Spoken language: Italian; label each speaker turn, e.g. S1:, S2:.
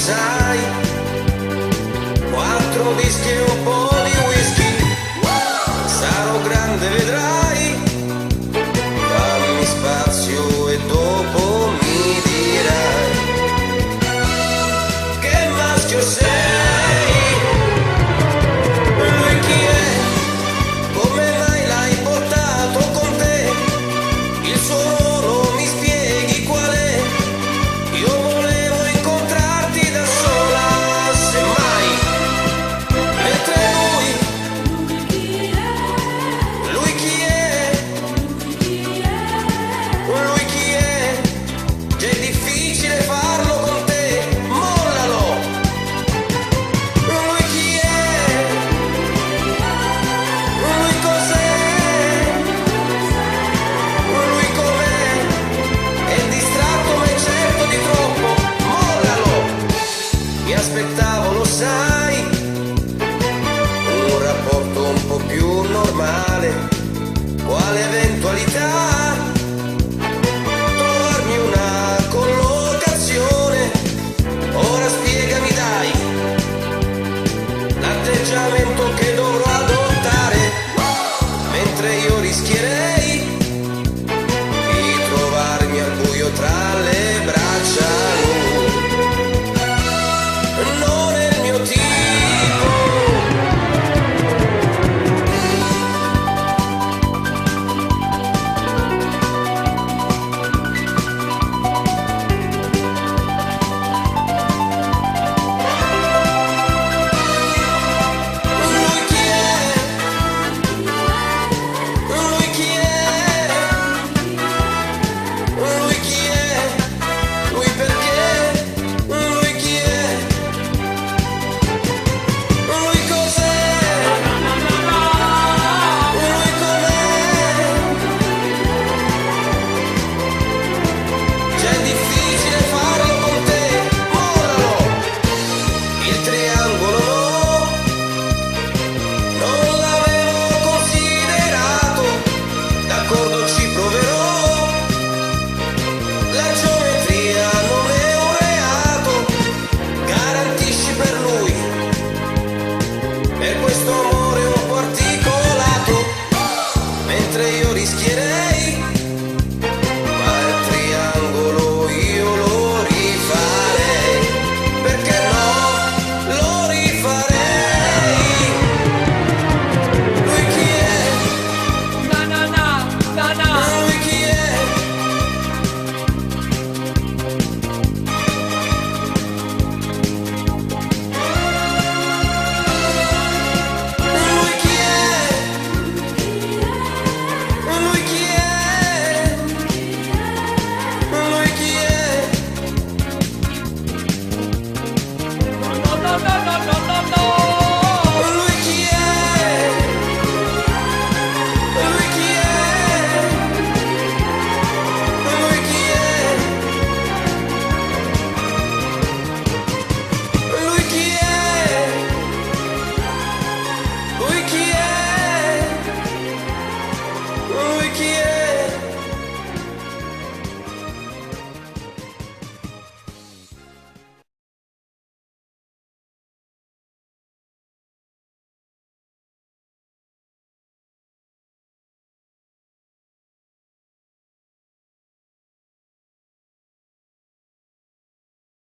S1: sai, 4 dischi e un po' di whisky, sarò grande vedrai, fammi spazio e dopo mi dirai che maschio sei. Lui chi è? Come mai l'hai portato con te? Il suo ruolo mi spieghi qual è? Io volevo incontrarti da sola, semmai, mentre lui chi è? Lui chi è? Già è difficile farlo con te, mollalo! Lui chi è? Lui cos'è? Lui com'è? È distratto ma è certo di troppo, mollalo! Mi aspettavo, lo sai, un rapporto un po' più normale. Quale eventualità? Trovarmi una collocazione. Ora spiegami dai l'atteggiamento che dovrò adottare, mentre io rischierei di trovarmi al buio tra le braccia lui. Non è il mio tipo. Lui chi è? Lui chi è? Lui chi è? Lui perché? Lui chi è? Lui cos'è? Lui com'è? Già è difficile farlo con te, mollalo! Il triangolo no, non l'avevo considerato, d'accordo ci proverò, la geometria non è un reato, garantisci per lui, per questo amore un po' articolato, mentre io rischierei